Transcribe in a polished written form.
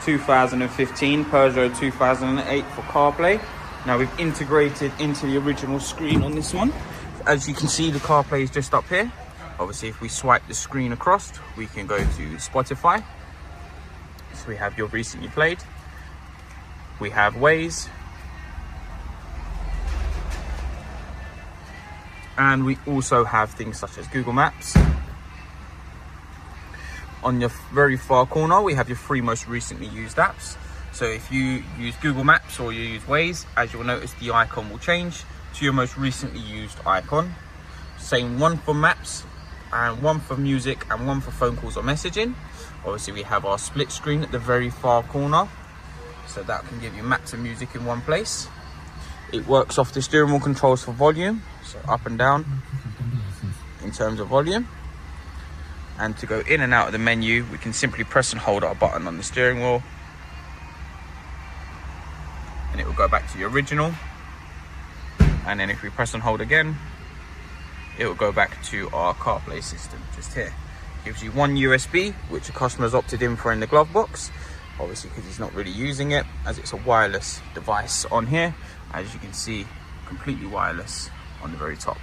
2015 Peugeot 2008 for CarPlay. Now we've integrated into the original screen on this one. As you can see, the CarPlay is just up here. Obviously, if we swipe the screen across, we can go to Spotify. So we have your recently played. We have Waze. And we also have things such as Google Maps. On your very far corner, we have your 3 most recently used apps. So if you use Google Maps or you use Waze, as you'll notice, the icon will change to your most recently used icon. Same one for maps, and one for music, and one for phone calls or messaging. Obviously, we have our split screen at the very far corner, so that can give you maps and music in one place. It works off the steering wheel controls for volume, so up and down in terms of volume. And to go in and out of the menu, we can simply press and hold our button on the steering wheel, and it will go back to the original. And then if we press and hold again, it will go back to our CarPlay system just here. Gives you one USB, which the customer's opted in for in the glove box, obviously because he's not really using it, as it's a wireless device on here. As you can see, completely wireless on the very top.